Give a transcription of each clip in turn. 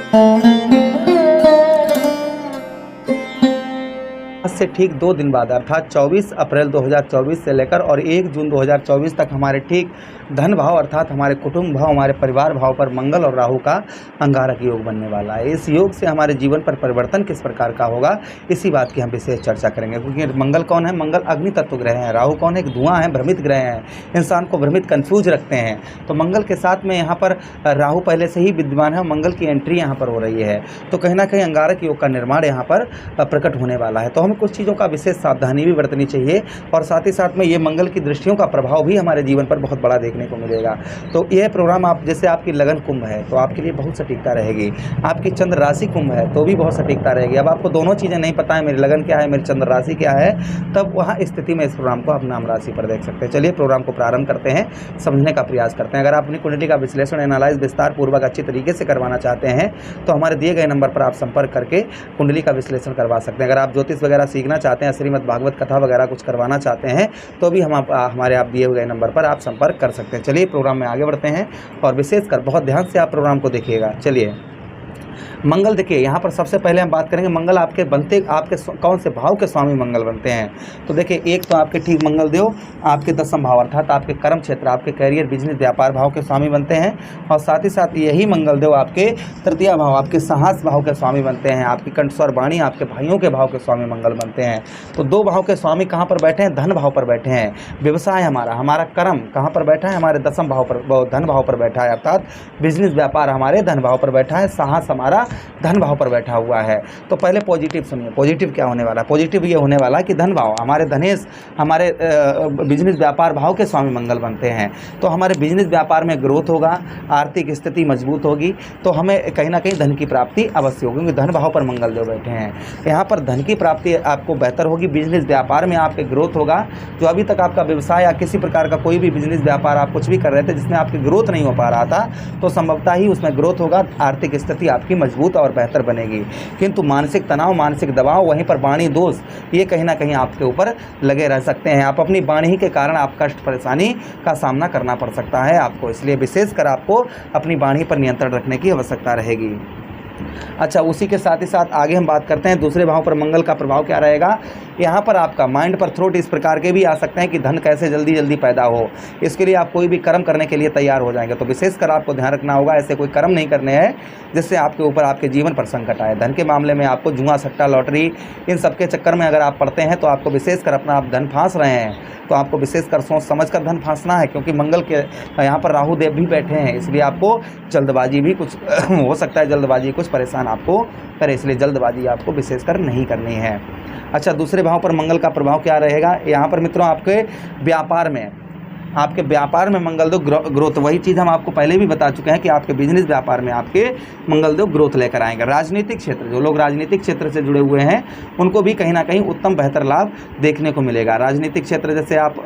आज से ठीक 2 दिन बाद अर्थात 24 अप्रैल 2024 से लेकर और 1 जून 2024 तक हमारे ठीक धन भाव अर्थात हमारे कुटुंब भाव, हमारे परिवार भाव पर मंगल और राहु का अंगारक योग बनने वाला है। इस योग से हमारे जीवन पर परिवर्तन किस प्रकार का होगा, इसी बात की हम विशेष चर्चा करेंगे। क्योंकि मंगल कौन है? मंगल अग्नि तत्व ग्रह है। राहु कौन है? एक धुआं है, भ्रमित ग्रह है, इंसान को भ्रमित कन्फ्यूज रखते हैं। तो मंगल के साथ में यहाँ पर राहु पहले से ही विद्यमान है, मंगल की एंट्री यहाँ पर हो रही है। तो कहीं ना कहीं अंगारक योग का निर्माण यहाँ पर प्रकट होने वाला है। तो हमें कुछ चीज़ों का विशेष सावधानी भी बरतनी चाहिए और साथ ही साथ में ये मंगल की दृष्टियों का प्रभाव भी हमारे जीवन पर बहुत बड़ा देखने को मिलेगा। तो यह प्रोग्राम आप जैसे आपकी लगन कुंभ है तो आपके लिए बहुत सटीकता रहेगी, आपकी चंद्र राशि कुंभ है तो भी बहुत सटीकता रहेगी। अब आपको दोनों चीज़ें नहीं पता है, मेरी लगन क्या है, मेरी चंद्र राशि क्या है, तब वहाँ स्थिति में इस प्रोग्राम को आप नाम राशि पर देख सकते हैं। चलिए प्रोग्राम को प्रारंभ करते हैं, समझने का प्रयास करते हैं। अगर आप अपनी कुंडली का विश्लेषण एनालाइज विस्तार पूर्वक अच्छी तरीके से करवाना चाहते हैं तो हमारे दिए गए नंबर पर आप संपर्क करके कुंडली का विश्लेषण करवा सकते हैं। अगर आप ज्योतिष वगैरह सीखना चाहते हैं, श्रीमद् भागवत कथा वगैरह कुछ करवाना चाहते हैं तो भी हम हमारे आप दिए गए नंबर पर आप संपर्क कर सकते हैं। चलिए प्रोग्राम में आगे बढ़ते हैं और विशेषकर बहुत ध्यान से आप प्रोग्राम को देखिएगा। चलिए मंगल देखिए, यहाँ पर सबसे पहले हम बात करेंगे मंगल आपके बनते आपके कौन से भाव के स्वामी मंगल बनते हैं। तो देखिए एक तो आपके ठीक मंगल देव आपके 10th भाव अर्थात आपके कर्म क्षेत्र, आपके कैरियर, बिजनेस, व्यापार भाव के स्वामी बनते हैं और साथ ही साथ यही मंगल देव आपके 3य भाव, आपके साहस भाव के स्वामी बनते हैं। आपकी कंठस्वर वाणी आपके भाइयों के भाव के स्वामी मंगल बनते हैं। तो 2 भाव के स्वामी कहाँ पर बैठे हैं? धन भाव पर बैठे हैं। व्यवसाय हमारा कर्म कहाँ पर बैठा है? हमारे 10th भाव पर, धन भाव पर बैठा है अर्थात बिजनेस व्यापार हमारे धन भाव पर बैठा है, साहस हमारा धन भाव पर बैठा हुआ है। तो पहले पॉजिटिव सुनिए, पॉजिटिव क्या होने वाला है? पॉजिटिव ये होने वाला है कि धन भाव हमारे धनेश, हमारे बिजनेस व्यापार भाव के स्वामी मंगल बनते हैं। तो हमारे बिजनेस व्यापार में ग्रोथ होगा, आर्थिक स्थिति मजबूत होगी, तो हमें कहीं ना कहीं धन की प्राप्ति अवश्य होगी क्योंकि धन भाव पर मंगल जो बैठे हैं। यहाँ पर धन की प्राप्ति आपको बेहतर होगी, बिजनेस व्यापार में आपके ग्रोथ होगा। जो अभी तक आपका व्यवसाय या किसी प्रकार का कोई भी बिजनेस व्यापार आप कुछ भी कर रहे थे जिसमें आपकी ग्रोथ नहीं हो पा रहा था तो संभवतः ही उसमें ग्रोथ होगा, आर्थिक स्थिति आपकी मजबूत और बेहतर बनेगी। किंतु मानसिक तनाव, मानसिक दबाव, वहीं पर वाणी दोष ये कहीं ना कहीं आपके ऊपर लगे रह सकते हैं। आप अपनी वाणी के कारण आप कष्ट परेशानी का सामना करना पड़ सकता है आपको, इसलिए विशेषकर आपको अपनी वाणी पर नियंत्रण रखने की आवश्यकता रहेगी। अच्छा, उसी के साथ ही साथ आगे हम बात करते हैं दूसरे भाव पर मंगल का प्रभाव क्या रहेगा। यहाँ पर आपका माइंड पर थ्रोट इस प्रकार के भी आ सकते हैं कि धन कैसे जल्दी जल्दी पैदा हो, इसके लिए आप कोई भी कर्म करने के लिए तैयार हो जाएंगे। तो विशेषकर आपको ध्यान रखना होगा, ऐसे कोई कर्म नहीं करने हैं जिससे आपके ऊपर आपके जीवन पर संकट आए। धन के मामले में आपको जुआ, सट्टा, लॉटरी इन सब के चक्कर में अगर आप पड़ते हैं तो आपको विशेषकर अपना आप धन फांस रहे हैं तो आपको विशेषकर सोच समझ कर धन फांसना है क्योंकि मंगल के यहाँ पर राहु देव भी बैठे हैं, इसलिए आपको जल्दबाजी भी कुछ हो सकता है, जल्दबाजी कुछ परेशान आपको करे, इसलिए जल्दबाजी आपको विशेषकर नहीं करनी है। अच्छा, दूसरे भाव पर मंगल का प्रभाव क्या रहेगा। यहाँ पर मित्रों आपके व्यापार में, आपके व्यापार में मंगल देव ग्रोथ, वही चीज़ हम आपको पहले भी बता चुके हैं कि आपके बिजनेस व्यापार में आपके मंगल देव ग्रोथ लेकर आएंगे। राजनीतिक क्षेत्र, जो लोग राजनीतिक क्षेत्र से जुड़े हुए हैं उनको भी कहीं ना कहीं उत्तम बेहतर लाभ देखने को मिलेगा। राजनीतिक क्षेत्र जैसे आप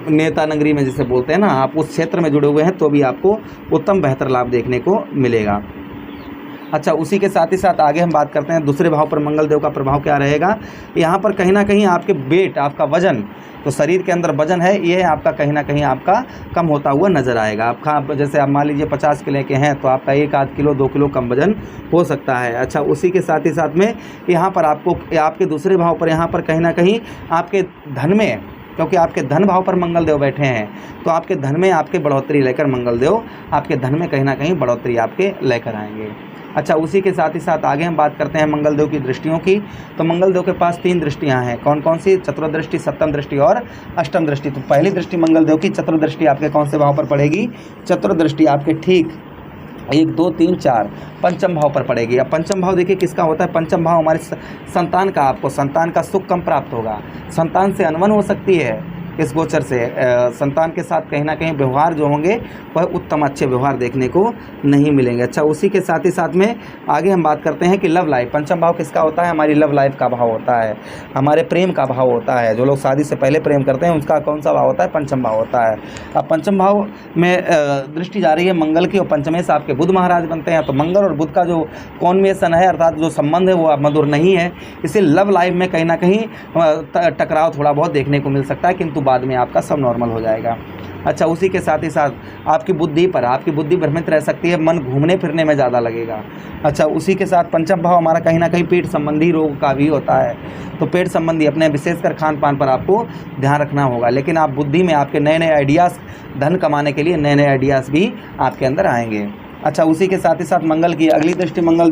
नेता नगरी में जैसे बोलते हैं ना, आप उस क्षेत्र में जुड़े हुए हैं तो भी आपको उत्तम बेहतर लाभ देखने को मिलेगा। अच्छा, उसी के साथ ही साथ आगे हम बात करते हैं दूसरे भाव पर मंगल देव का प्रभाव क्या रहेगा। यहाँ पर कहीं ना कहीं आपके वेट, आपका वजन, तो शरीर के अंदर वजन है ये आपका कहीं ना कहीं आपका कम होता हुआ नजर आएगा। आपका जैसे आप मान लीजिए 50 किलो के हैं तो आपका 1-8 किलो 2 किलो कम वजन हो सकता है। अच्छा, उसी के साथ ही साथ में यहाँ पर आपको आपके दूसरे भाव पर यहाँ पर कहीं ना कहीं आपके धन में, क्योंकि आपके धन भाव पर मंगल देव बैठे हैं तो आपके धन में आपके बढ़ोतरी लेकर मंगल देव आपके धन में कहीं ना कहीं बढ़ोतरी आपके लेकर आएंगे। अच्छा, उसी के साथ ही साथ आगे हम बात करते हैं मंगल देव की दृष्टियों की। तो मंगल देव के पास 3 दृष्टियां हैं, कौन कौन सी? चतुर्दृष्टि, सप्तम दृष्टि और अष्टम दृष्टि। तो पहली दृष्टि मंगल देव की चतुर्दृष्टि आपके कौन से भाव पर पड़ेगी? चतुर्दृष्टि आपके ठीक 1, 2, 3, 4 पंचम भाव पर पड़ेगी। अब पंचम भाव देखिए किसका होता है? पंचम भाव हमारे संतान का, आपको संतान का सुख कम प्राप्त होगा, संतान से अनबन हो सकती है। इस गोचर से संतान के साथ कहीं ना कहीं व्यवहार जो होंगे वह उत्तम अच्छे व्यवहार देखने को नहीं मिलेंगे। अच्छा, उसी के साथ ही साथ में आगे हम बात करते हैं कि लव लाइफ, पंचम भाव किसका होता है? हमारी लव लाइफ का भाव होता है, हमारे प्रेम का भाव होता है। जो लोग शादी से पहले प्रेम करते हैं उसका कौन सा भाव होता है? पंचम भाव होता है। अब पंचम भाव में दृष्टि जा रही है मंगल की और पंचमे से आपके बुध महाराज बनते हैं। तो मंगल और बुध का जो कॉम्बिनेशन है अर्थात जो संबंध है वो मधुर नहीं है, इसलिए लव लाइफ में कहीं ना कहीं टकराव थोड़ा बहुत देखने को मिल सकता है, किंतु बाद में आपका सब नॉर्मल हो जाएगा। अच्छा, उसी के साथ ही साथ आपकी बुद्धि भ्रमित रह सकती है, मन घूमने फिरने में ज़्यादा लगेगा। अच्छा, उसी के साथ पंचम भाव हमारा कहीं ना कहीं पेट संबंधी रोग का भी होता है, तो पेट संबंधी अपने विशेषकर खान पान पर आपको ध्यान रखना होगा। लेकिन आप बुद्धि में आपके नए नए आइडियाज़, धन कमाने के लिए नए नए आइडियाज़ भी आपके अंदर आएंगे। अच्छा, उसी के साथ ही साथ मंगल की अगली दृष्टि, मंगल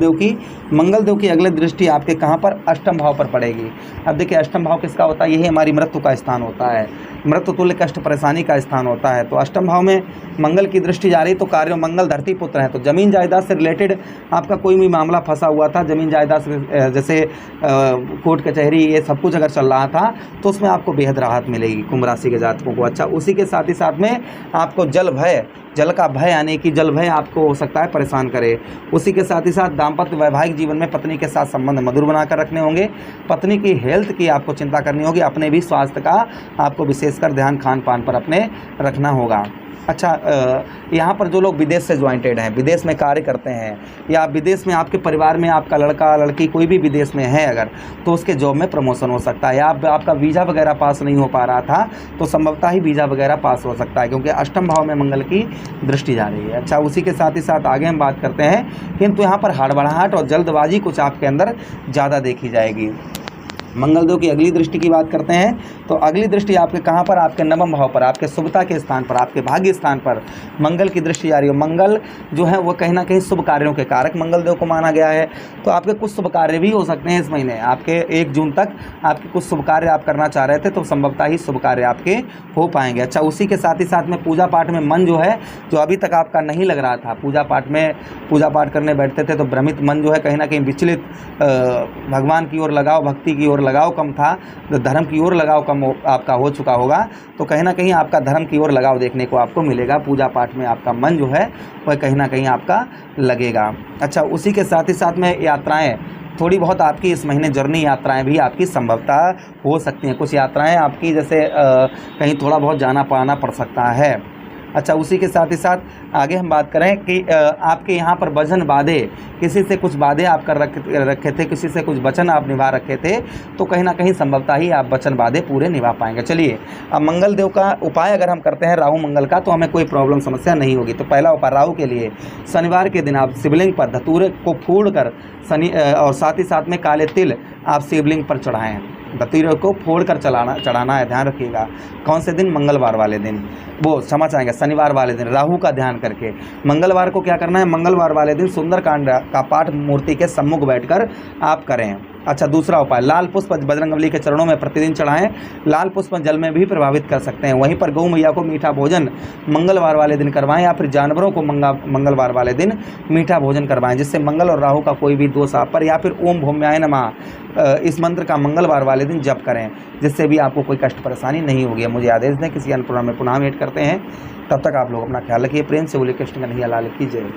देव की अगली दृष्टि आपके कहाँ पर, अष्टम भाव पर पड़ेगी। अब देखिए अष्टम भाव किसका होता है, यही हमारी मृत्यु का स्थान होता है, मृत्यु तुल्य कष्ट परेशानी का स्थान होता है। तो अष्टम भाव में मंगल की दृष्टि जा रही, तो कार्यों मंगल धरती पुत्र है, तो जमीन जायदाद से रिलेटेड आपका कोई भी मामला फंसा हुआ था, जमीन जायदाद से जैसे कोर्ट कचहरी ये सब कुछ अगर चल रहा था, तो उसमें आपको बेहद राहत मिलेगी कुंभ राशि के जातकों को। अच्छा, उसी के साथ ही साथ में आपको जल का भय यानी कि जल भय आपको हो सकता है परेशान करे। उसी के साथ ही साथ दाम्पत्य वैवाहिक जीवन में पत्नी के साथ संबंध मधुर बनाकर रखने होंगे, पत्नी की हेल्थ की आपको चिंता करनी होगी, अपने भी स्वास्थ्य का आपको विशेषकर ध्यान खान पान पर अपने रखना होगा। अच्छा, यहाँ पर जो लोग विदेश से ज्वाइंटेड हैं, विदेश में कार्य करते हैं, या विदेश में आपके परिवार में आपका लड़का लड़की कोई भी विदेश में है अगर, तो उसके जॉब में प्रमोशन हो सकता है, या आपका वीज़ा वगैरह पास नहीं हो पा रहा था तो संभवतः ही वीज़ा वगैरह पास हो सकता है, क्योंकि अष्टम भाव में मंगल की दृष्टि जा रही है। अच्छा, उसी के साथ ही साथ आगे हम बात करते हैं, किंतु यहाँ पर हड़बड़ाहट और जल्दबाजी कुछ आपके अंदर ज़्यादा देखी जाएगी। मंगल देव की अगली दृष्टि की बात करते हैं, तो अगली दृष्टि आपके कहाँ पर, आपके नवम भाव पर, आपके शुभता के स्थान पर, आपके भाग्य स्थान पर मंगल की दृष्टि जा रही है। मंगल जो है वो कहीं ना कहीं शुभ कार्यों के कारक मंगल देव को माना गया है, तो आपके कुछ शुभ कार्य भी हो सकते हैं इस महीने। आपके 1 जून तक आपके कुछ शुभ कार्य आप करना चाह रहे थे, तो संभवतः ही शुभ कार्य आपके हो पाएंगे। अच्छा, उसी के साथ ही साथ में पूजा पाठ में मन जो है, जो अभी तक आपका नहीं लग रहा था, पूजा पाठ करने बैठते थे तो भ्रमित मन जो है कहीं ना कहीं विचलित, भगवान की ओर लगाव, भक्ति की ओर लगाव कम था, तो धर्म की ओर लगाव कम आपका हो चुका होगा, तो कहीं ना कहीं आपका धर्म की ओर लगाव देखने को आपको मिलेगा। पूजा पाठ में आपका मन जो है वह कहीं ना कहीं आपका लगेगा। अच्छा, उसी के साथ ही साथ में यात्राएं, थोड़ी बहुत आपकी इस महीने जर्नी यात्राएं भी आपकी संभवतः हो सकती हैं। कुछ यात्राएं आपकी जैसे कहीं थोड़ा बहुत जाना पाना पड़ सकता है। अच्छा, उसी के साथ ही साथ आगे हम बात करें कि आपके यहाँ पर वचन बाधे, किसी से कुछ बाधे आप कर रखे थे, किसी से कुछ वचन आप निभा रखे थे, तो कहीं ना कहीं संभवतः ही आप वचन बाधे पूरे निभा पाएंगे। चलिए, अब मंगल देव का उपाय अगर हम करते हैं राहु मंगल का, तो हमें कोई प्रॉब्लम समस्या नहीं होगी। तो पहला उपाय राहु के लिए, शनिवार के दिन आप शिवलिंग पर धतूरे को फोड़ कर और साथ ही साथ में काले तिल आप शिवलिंग पर चढ़ाएँ। धतूरे को फोड़ कर चढ़ाना है, ध्यान रखिएगा। कौन से दिन, मंगलवार वाले दिन, वो क्षमा चाहेंगे शनिवार वाले दिन, राहु का ध्यान करके। मंगलवार को क्या करना है, मंगलवार वाले दिन सुंदरकांड का पाठ मूर्ति के सम्मुख बैठकर आप करें। अच्छा, दूसरा उपाय, लाल पुष्प बजरंगबली के चरणों में प्रतिदिन चढ़ाएं। लाल पुष्प जल में भी प्रभावित कर सकते हैं। वहीं पर गौ मैया को मीठा भोजन मंगलवार वाले दिन करवाएं, या फिर जानवरों को मंगलवार वाले दिन मीठा भोजन करवाएं, जिससे मंगल और राहु का कोई भी दोष आप पर, या फिर ओम भौम्याय नमः इस मंत्र का मंगलवार वाले दिन जप करें, जिससे भी आपको कोई कष्ट परेशानी नहीं होगी। मुझे आदेश दें, किसी अन्य प्रोग्राम में पुनः भेंट करते हैं, तब तक आप लोग अपना ख्याल रखिए। प्रेम से बोलिए कृष्ण कन्हैया लाल की जय।